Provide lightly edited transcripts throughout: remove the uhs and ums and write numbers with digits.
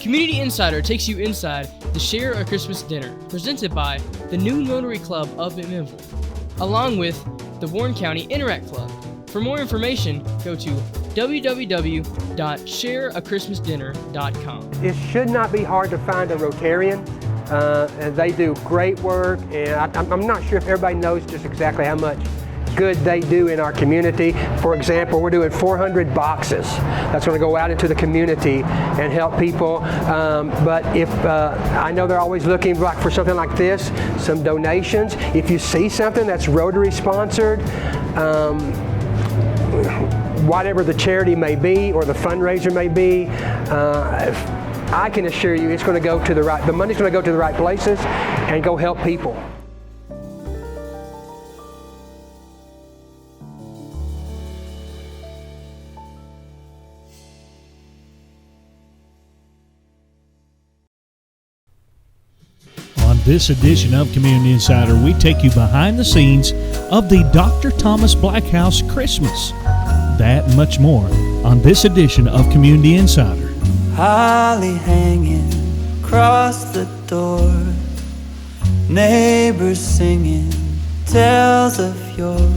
Community Insider takes you inside the Share a Christmas Dinner, presented by the New Rotary Club of McMinnville, along with the Warren County Interact Club. For more information, go to www.shareachristmasdinner.com. It should not be hard to find a Rotarian. And they do great work, and I'm not sure if everybody knows just exactly how much good they do in our community. For example, we're doing 400 boxes that's going to go out into the community and help people. But if I know they're always looking for something like this, some donations. If you see something that's Rotary sponsored, whatever the charity may be or the fundraiser may be, I can assure you it's going to go to the money's going to go to the right places and go help people. On this edition of Community Insider, we take you behind the scenes of the Dr. Thomas Blackhouse Christmas. That and much more on this edition of Community Insider. Holly hanging across the door, neighbors singing tales of yore.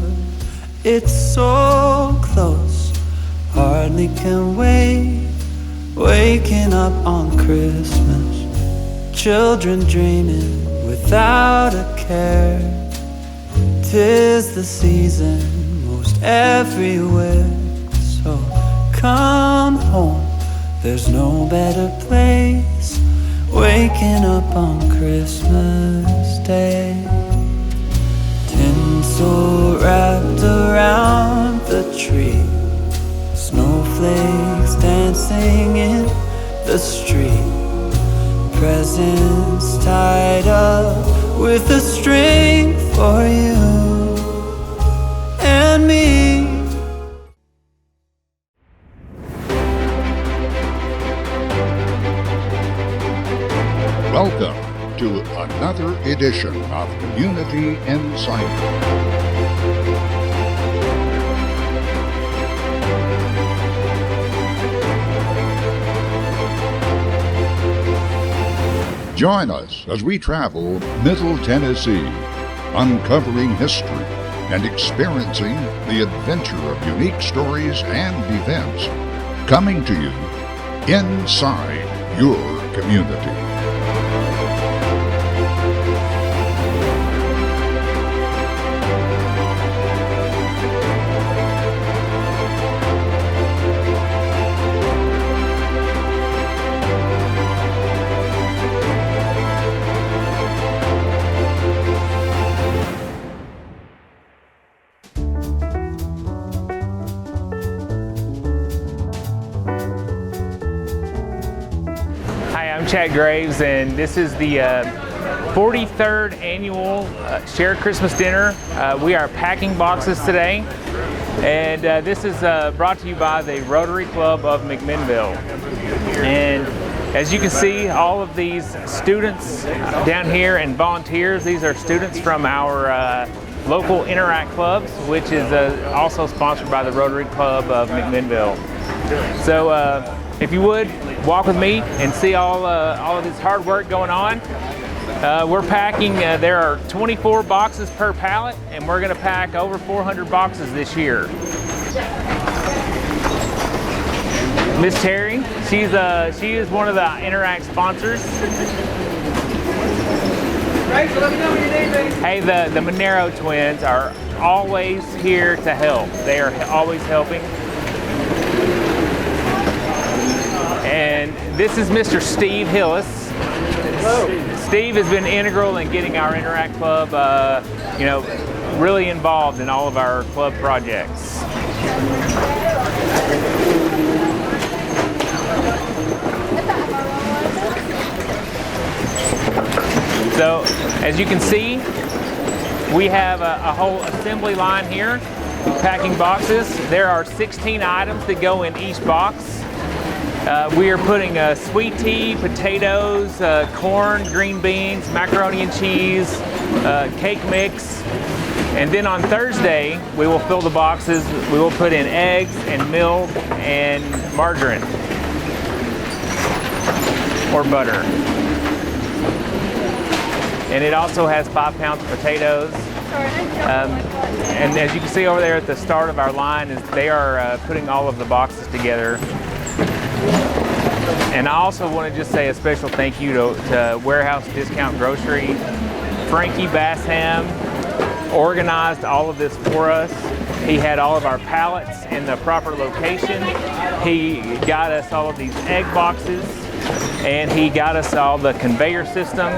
It's so close, hardly can wait. Waking up on Christmas, children dreaming without a care. 'Tis the season most everywhere, so come home. There's no better place, waking up on Christmas Day. Tinsel wrapped around the tree, snowflakes dancing in the street, presents tied up with a string for you and me. Welcome to another edition of Community Insider. Join us as we travel Middle Tennessee, uncovering history and experiencing the adventure of unique stories and events coming to you inside your community. Chad Graves, and this is the 43rd annual Share Christmas Dinner. We are packing boxes today, and this is brought to you by the Rotary Club of McMinnville. And as you can see, all of these students down here and volunteers, these are students from our local Interact clubs, which is also sponsored by the Rotary Club of McMinnville. So if you would, walk with me and see all of this hard work going on. We're packing, there are 24 boxes per pallet, and we're going to pack over 400 boxes this year. Miss Terry, she is one of the Interact sponsors. Hey, the Monero twins are always here to help. They are always helping. And this is Mr. Steve Hillis. Hello. Steve has been integral in getting our Interact Club, really involved in all of our club projects. So, as you can see, we have a whole assembly line here, packing boxes. There are 16 items that go in each box. We are putting sweet tea, potatoes, corn, green beans, macaroni and cheese, cake mix. And then on Thursday, we will fill the boxes. We will put in eggs and milk and margarine. or butter. And it also has 5 pounds of potatoes. And as you can see over there at the start of our line, is they are putting all of the boxes together. And I also want to just say a special thank you to Warehouse Discount Grocery. Frankie Bassham organized all of this for us. He had all of our pallets in the proper location. He got us all of these egg boxes, and he got us all the conveyor system.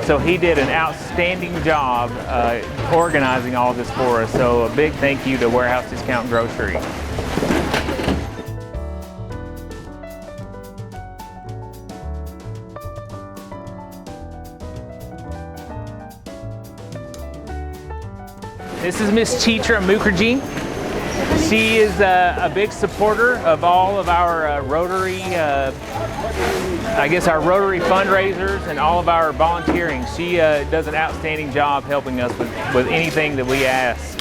So he did an outstanding job organizing all of this for us. So a big thank you to Warehouse Discount Grocery. This is Miss Chitra Mukherjee. She is a big supporter of all of our Rotary, our Rotary fundraisers and all of our volunteering. She does an outstanding job helping us with anything that we ask.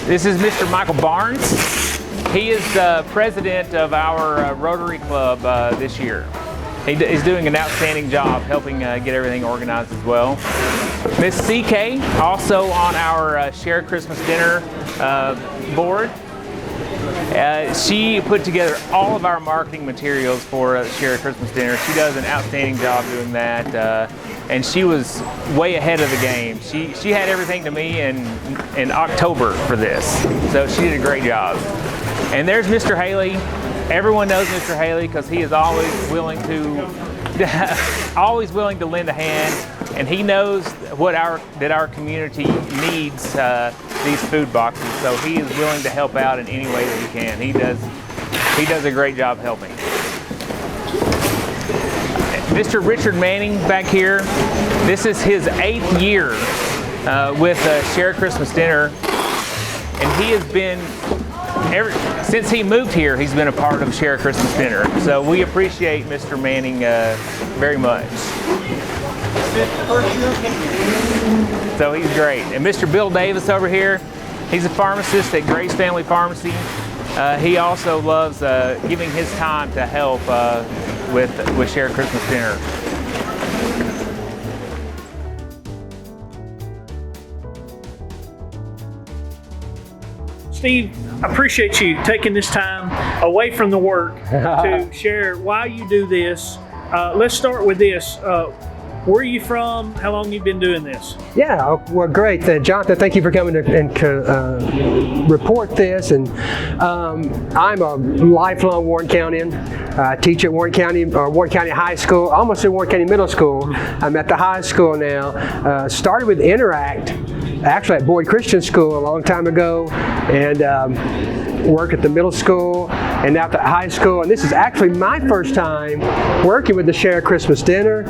This is Mr. Michael Barnes. He is the president of our Rotary Club this year. He's doing an outstanding job helping get everything organized as well. Miss CK, also on our Share Christmas Dinner board. She put together all of our marketing materials for Share Christmas Dinner. She does an outstanding job doing that, and she was way ahead of the game. She had everything to me in October for this, so she did a great job. And there's Mr. Haley. Everyone knows Mr. Haley because he is always willing to lend a hand, and he knows that our community needs these food boxes. So he is willing to help out in any way that he can. He does a great job helping. Mr. Richard Manning back here. This is his 8th year with Share Christmas Dinner, and he has been. Since he moved here, he's been a part of Share Christmas Dinner. So we appreciate Mr. Manning very much. So he's great. And Mr. Bill Davis over here, he's a pharmacist at Grace Family Pharmacy. He also loves giving his time to help with Share Christmas Dinner. Steve, I appreciate you taking this time away from the work to share why you do this. Let's start with this. Where are you from? How long you been doing this? Yeah, well, great. Jonathan, thank you for coming and report this. And I'm a lifelong Warren Countyan. I teach at Warren County High School, almost at Warren County Middle School. I'm at the high school now. Started with Interact, actually at Boyd Christian School a long time ago, and worked at the middle school and now at the high school. And this is actually my first time working with the Share Christmas Dinner.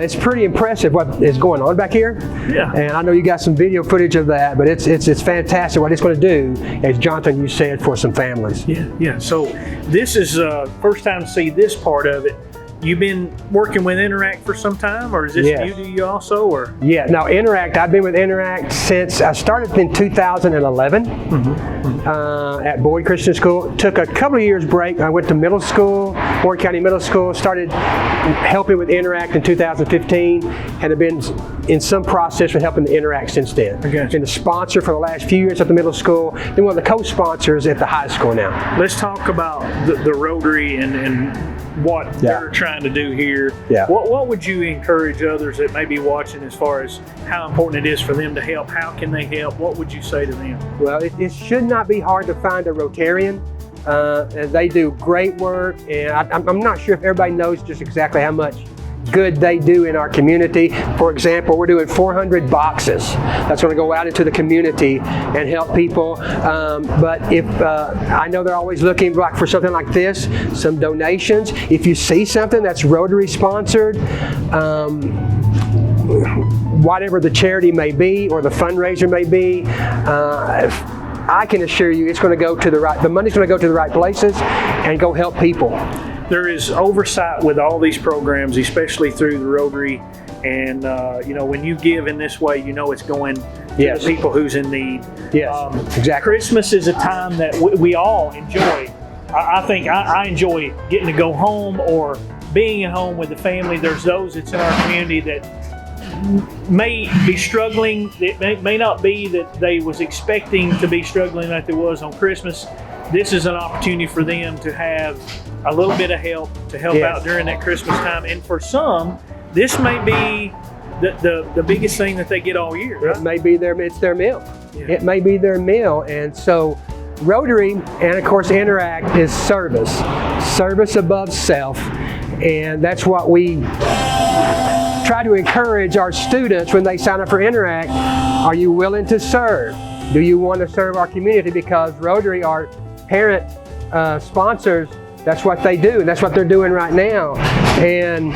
It's pretty impressive what is going on back here. Yeah. And I know you got some video footage of that, but it's fantastic what it's going to do, as Jonathan, you said, for some families. Yeah. So this is first time to see this part of it. You've been working with Interact for some time, or is this new to you also? Or yeah, no, Interact. I've been with Interact since I started in 2011 at Boyd Christian School. Took a couple of years break. I went to middle school, Warren County Middle School. Started helping with Interact in 2015, and have been in some process with helping the Interact since then. Okay. Been the sponsor for the last few years at the middle school. Then one of the co-sponsors at the high school now. Let's talk about the Rotary and what they're trying to do here. Yeah. What would you encourage others that may be watching as far as how important it is for them to help? How can they help? What would you say to them? Well, it should not be hard to find a Rotarian. They do great work, and I'm not sure if everybody knows just exactly how much good they do in our community. For example, we're doing 400 boxes that's going to go out into the community and help people. But if I know they're always looking for something like this, some donations. If you see something that's Rotary sponsored, whatever the charity may be or the fundraiser may be, I can assure you it's going to go to the money's going to go to the right places and go help people. There is oversight with all these programs, especially through the Rotary, and when you give in this way, it's going to the people who's in need. Yes, exactly. Christmas is a time that we all enjoy I think I enjoy getting to go home or being at home with the family. There's those that's in our community that may be struggling. It may not be that they was expecting to be struggling like they was on Christmas. This is an opportunity for them to have a little bit of help to help out during that Christmas time. And for some, this may be the biggest thing that they get all year. Right? It may be it's their meal. Yeah. It may be their meal. And so Rotary and of course Interact is service above self. And that's what we try to encourage our students when they sign up for Interact. Are you willing to serve? Do you want to serve our community? Because Rotary, our parent sponsors, that's what they do, and that's what they're doing right now. And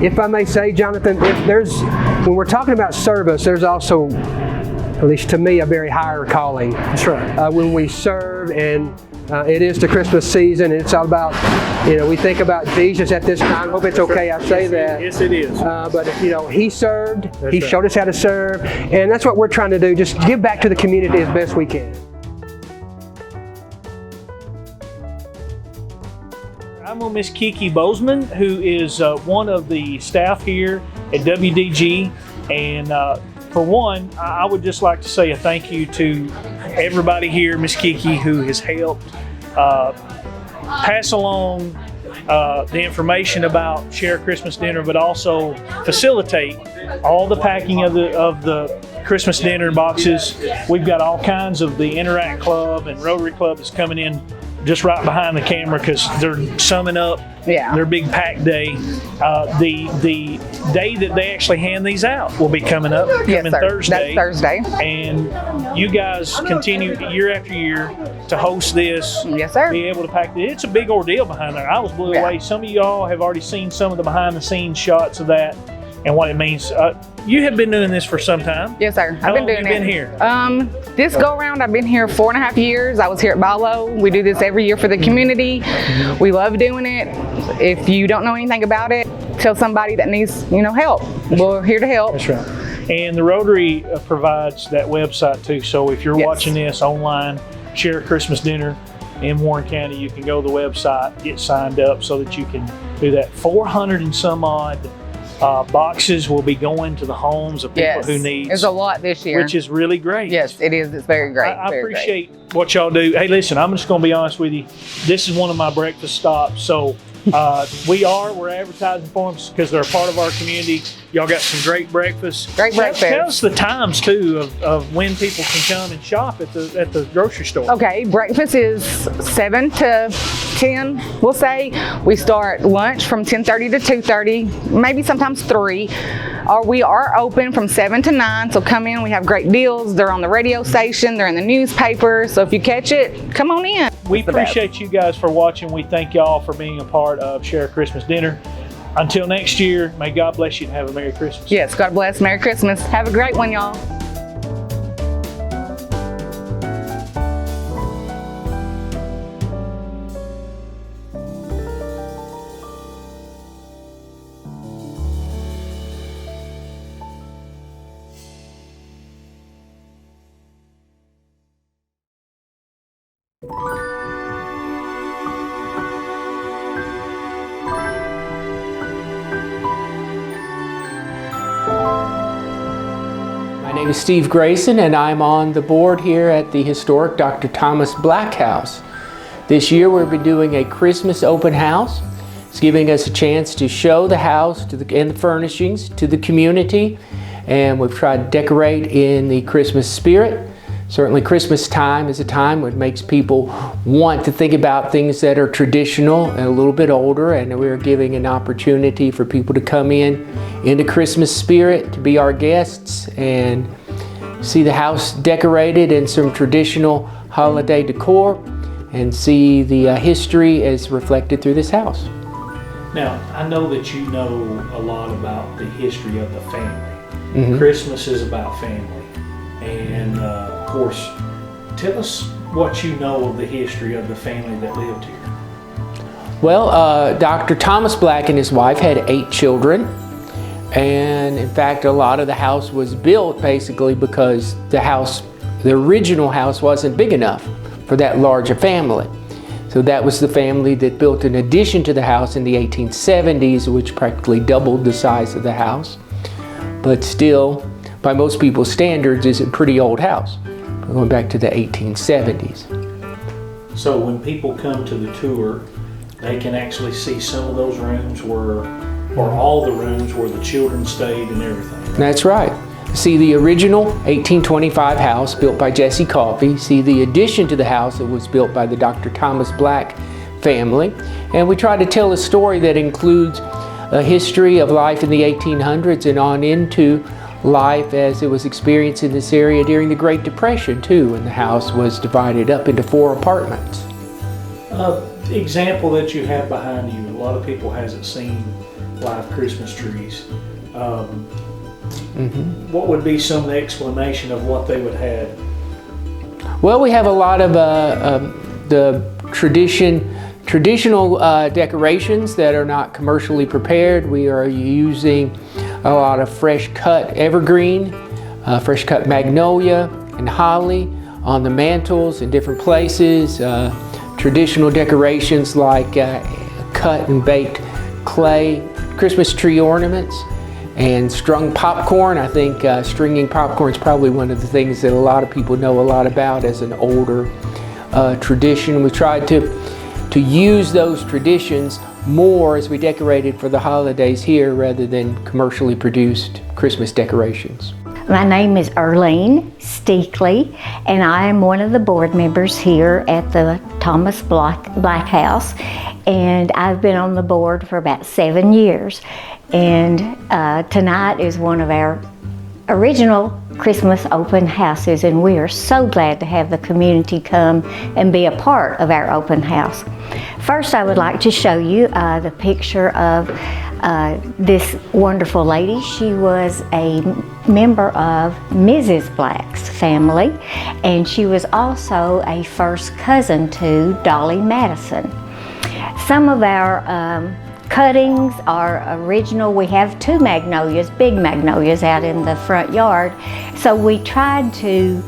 if I may say, Jonathan, when we're talking about service, there's also, at least to me, a very higher calling. That's right. When we serve, and it is the Christmas season, and it's all about, we think about Jesus at this time. I hope it's okay I say that. Yes, it is. But he served, he right. showed us how to serve, and that's what we're trying to do, just give back to the community as best we can. I'm with Miss Kiki Bozeman, who is one of the staff here at WDG. And for one, I would just like to say a thank you to everybody here, Miss Kiki, who has helped pass along the information about Share Christmas Dinner, but also facilitate all the packing of the Christmas dinner boxes. We've got all kinds of the Interact Club and Rotary Club that's coming in just right behind the camera because they're summing up their big pack day. The day that they actually hand these out will be coming up, Thursday. That's Thursday. And you guys continue year after year to host this. Yes, sir. Be able to pack it. It's a big ordeal behind there. I was blown away. Some of y'all have already seen some of the behind the scenes shots of that and what it means. You have been doing this for some time. Yes, sir. How long have you been here? This go around, I've been here 4.5 years. I was here at Balo. We do this every year for the community. We love doing it. If you don't know anything about it, tell somebody that needs, help. We're here to help. That's right. And the Rotary provides that website too. So if you're watching this online, Share Christmas Dinner in Warren County, you can go to the website, get signed up so that you can do that. 400 and some odd boxes will be going to the homes of people who need. There's a lot this year, which is really great. Yes, it is. It's very great. I appreciate what y'all do. Hey, listen, I'm just going to be honest with you. This is one of my breakfast stops. So we're advertising for them because they're a part of our community. Y'all got some great breakfast. Great breakfast. Tell us the times too of when people can come and shop at the grocery store. Okay, breakfast is 7 to 10, we'll say. We start lunch from 10:30 to 2:30, maybe sometimes 3. Or we are open from 7 to 9, so come in. We have great deals. They're on the radio station. They're in the newspaper. So if you catch it, come on in. We appreciate you guys for watching. We thank y'all for being a part of Share Christmas Dinner. Until next year, may God bless you and have a Merry Christmas. Yes, God bless. Merry Christmas. Have a great one, y'all. My name is Steve Grayson, and I'm on the board here at the historic Dr. Thomas Black House. This year we'll be doing a Christmas open house. It's giving us a chance to show the house and the furnishings to the community, and we've tried to decorate in the Christmas spirit. Certainly Christmas time is a time when it makes people want to think about things that are traditional and a little bit older, and we're giving an opportunity for people to come in the Christmas spirit, to be our guests and see the house decorated in some traditional holiday decor and see the history as reflected through this house. Now, I know that you know a lot about the history of the family. Christmas is about family. And of course, tell us what you know of the history of the family that lived here. Well, Dr. Thomas Black and his wife had 8 children. And in fact, a lot of the house was built basically because the original house wasn't big enough for that large a family. So that was the family that built an addition to the house in the 1870s, which practically doubled the size of the house. But still, by most people's standards, is a pretty old house, going back to the 1870s. So when people come to the tour, they can actually see some of those rooms or all the rooms where the children stayed and everything. Right? That's right. See the original 1825 house built by Jesse Coffey. See the addition to the house that was built by the Dr. Thomas Black family. And we try to tell a story that includes a history of life in the 1800s and on into life as it was experienced in this area during the Great Depression too, when the house was divided up into 4 apartments. Example that you have behind you, a lot of people hasn't seen live Christmas trees. What would be some explanation of what they would have? Well, we have a lot of the traditional decorations that are not commercially prepared. We are using a lot of fresh cut evergreen, fresh cut magnolia and holly on the mantles in different places. Traditional decorations like cut and baked clay Christmas tree ornaments and strung popcorn. I think stringing popcorn is probably one of the things that a lot of people know a lot about as an older tradition. We tried to use those traditions more as we decorated for the holidays here rather than commercially produced Christmas decorations. My name is Earlene Steakley, and I am one of the board members here at the Thomas Black House, and I've been on the board for about 7 years. And tonight is one of our original Christmas open houses, and we are so glad to have the community come and be a part of our open house. First, I would like to show you the picture of this wonderful lady. She was a member of Mrs. Black's family, and she was also a first cousin to Dolly Madison. Some of our cuttings are original. We have 2 magnolias, big magnolias out in the front yard. So we tried to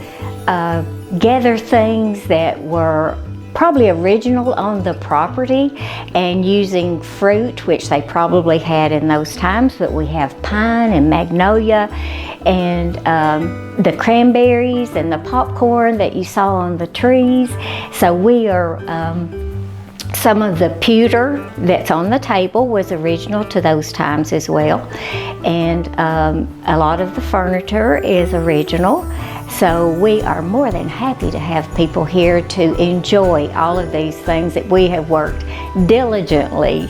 gather things that were probably original on the property and using fruit, which they probably had in those times, but we have pine and magnolia and the cranberries and the popcorn that you saw on the trees. So we are some of the pewter that's on the table was original to those times as well. And a lot of the furniture is original. So we are more than happy to have people here to enjoy all of these things that we have worked diligently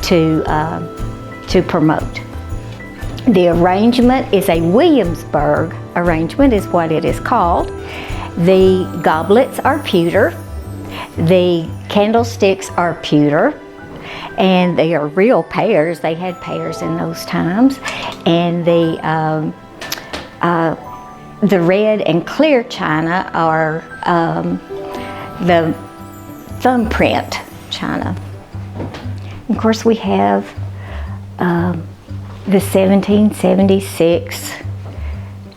to promote. The arrangement is a Williamsburg arrangement is what it is called. The goblets are pewter. The candlesticks are pewter, and they are real pears. They had pears in those times. And the red and clear china are the thumbprint china. Of course, we have the 1776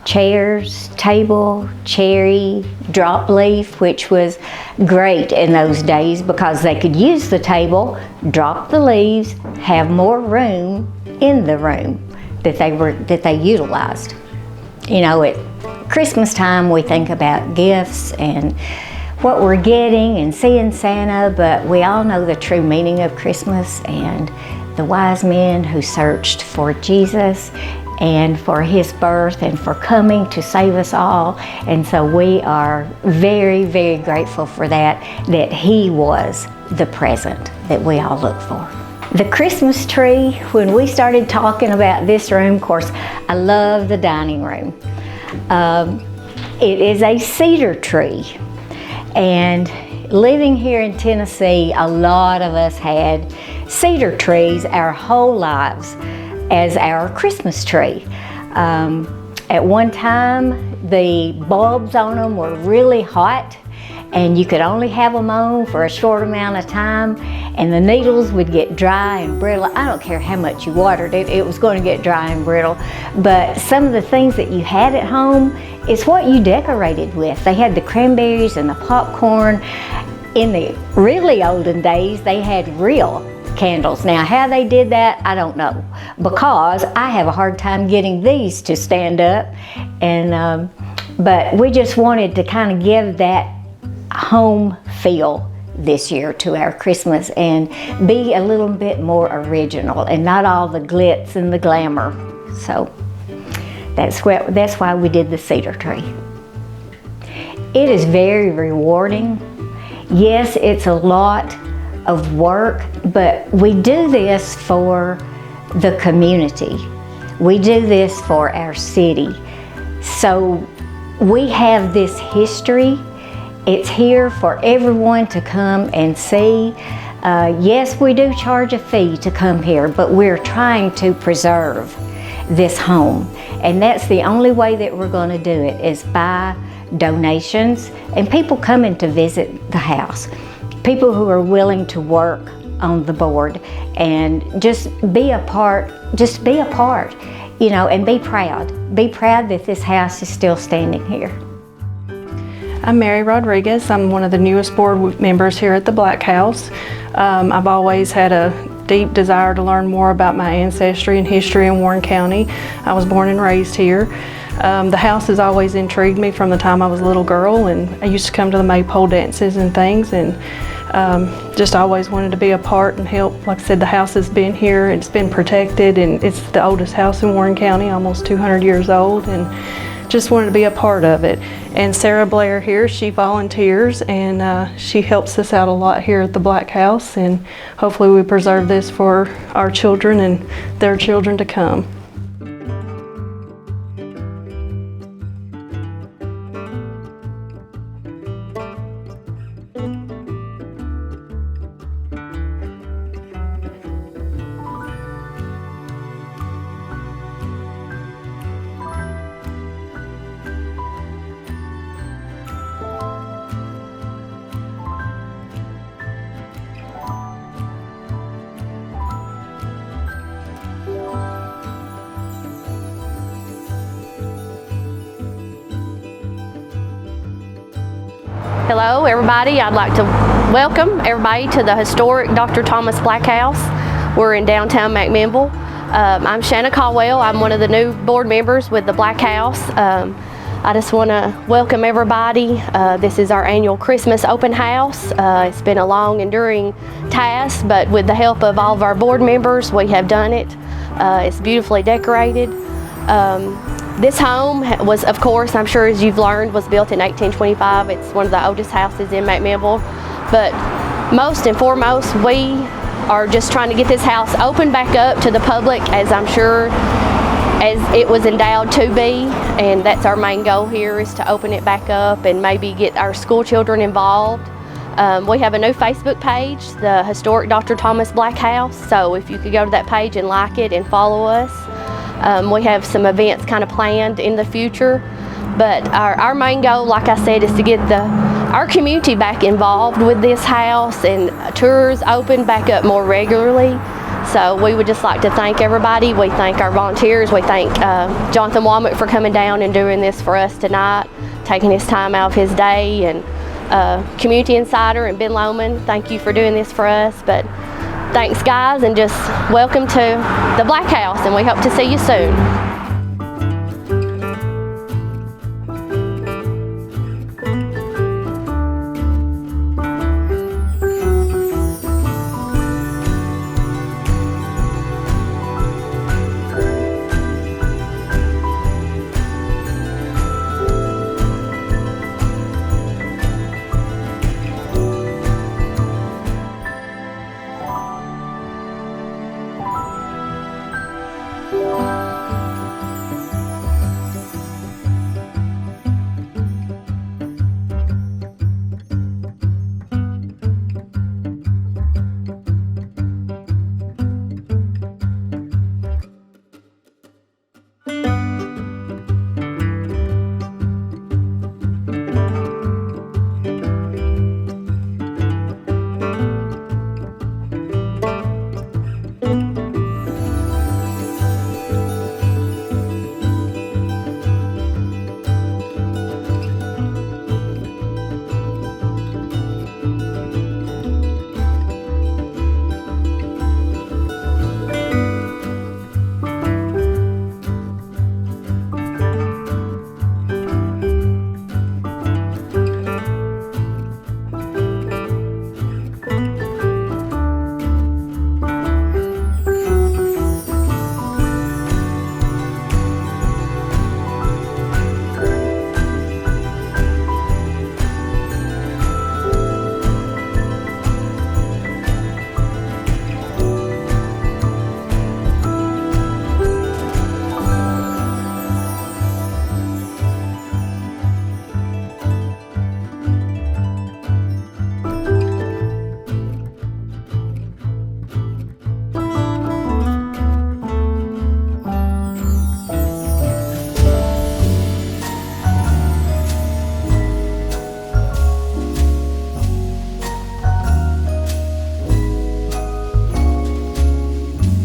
chairs, table, cherry, drop leaf, which was great in those days because they could use the table, drop the leaves, have more room in the room that they utilized. You know, at Christmas time we think about gifts and what we're getting and seeing Santa, but we all know the true meaning of Christmas and the wise men who searched for Jesus and for his birth and for coming to save us all. And so we are very, very grateful for that he was the present that we all look for. The Christmas tree, when we started talking about this room, of course, I love the dining room. It is a cedar tree. And living here in Tennessee, a lot of us had cedar trees our whole lives as our Christmas tree. At one time, the bulbs on them were really hot and you could only have them on for a short amount of time, and the needles would get dry and brittle. I don't care how much you watered it, it was going to get dry and brittle. But some of the things that you had at home is what you decorated with. They had the cranberries and the popcorn. in the really olden days, they had real candles. Now, how they did that, I don't know, because I have a hard time getting these to stand up. And but we just wanted to kind of give that home feel this year to our Christmas and be a little bit more original and not all the glitz and the glamour. So that's why we did the cedar tree. It is very rewarding. Yes, it's a lot of work, but we do this for the community. We do this for our city. So we have this history. It's here for everyone to come and see. Yes, we do charge a fee to come here, but we're trying to preserve this home. And that's the only way that we're going to do it, is by donations and people coming to visit the house. People who are willing to work on the board and just be a part, you know, and be proud. Be proud that this house is still standing here. I'm Mary Rodriguez. I'm one of the newest board members here at the Black House. I've always had a deep desire to learn more about my ancestry and history in Warren County. I was born and raised here. The house has always intrigued me from the time I was a little girl, and I used to come to the maypole dances and things, and just always wanted to be a part and help. Like I said, the house has been here, it's been protected, and it's the oldest house in Warren County, almost 200 years old, and just wanted to be a part of it. And Sarah Blair here, she volunteers, and she helps us out a lot here at the Black House, and hopefully we preserve this for our children and their children to come. Hello everybody, I'd like to welcome everybody to the historic Dr. Thomas Black House. We're in downtown McMinnville. I'm Shanna Caldwell. I'm one of the new board members with the Black House. I just want to welcome everybody. This is our annual Christmas open house. It's been a long, enduring task, but with the help of all of our board members, we have done it. It's beautifully decorated. This home was, of course, I'm sure as you've learned, was built in 1825. It's one of the oldest houses in McMinnville. But most and foremost, we are just trying to get this house opened back up to the public, as I'm sure as it was endowed to be. And that's our main goal here, is to open it back up and maybe get our school children involved. We have a new Facebook page, the Historic Dr. Thomas Black House. So if you could go to that page and like it and follow us. We have some events kind of planned in the future, but our main goal, like I said, is to get our community back involved with this house and tours open back up more regularly. So we would just like to thank everybody. We thank our volunteers. We thank Jonathan Womack for coming down and doing this for us tonight, taking his time out of his day, and Community Insider and Ben Lohman, thank you for doing this for us. But thanks guys, and just welcome to the Black House, and we hope to see you soon.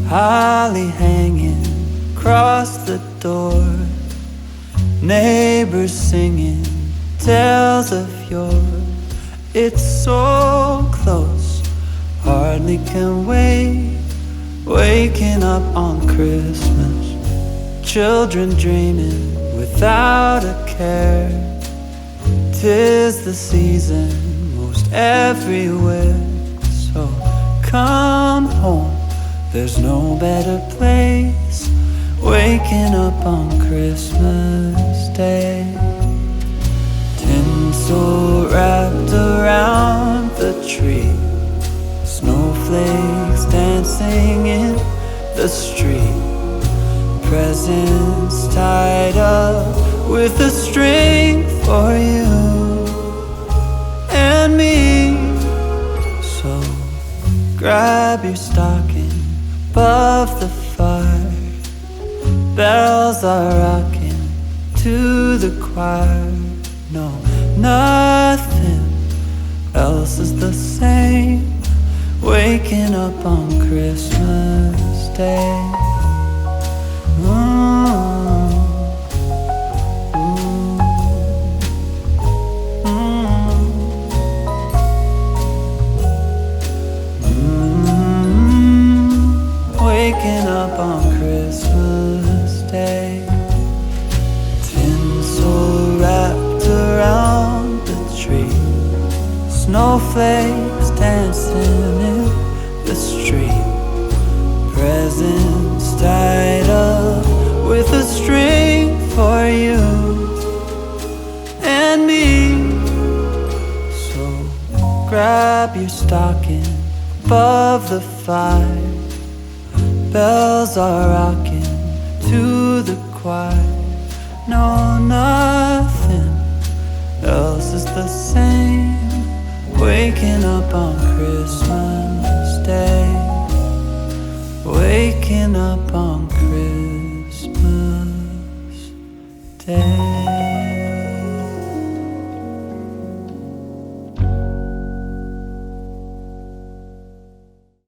holly hanging across the door, neighbors singing tales of yore. It's so close, hardly can wait, waking up on Christmas, children dreaming without a care. 'Tis the season most everywhere, so come home, there's no better place, waking up on Christmas Day. Tinsel wrapped around the tree, snowflakes dancing in the street, presents tied up with a string for you and me. So grab your stocking above the fire, bells are rocking to the choir. No, nothing else is the same, waking up on Christmas Day. Waking up on Christmas Day, tinsel wrapped around the tree, snowflakes dancing in the street, presents tied up with a string for you and me. So grab your stocking above the fire, bells are rocking to the choir. No, nothing else is the same, waking up on Christmas Day, waking up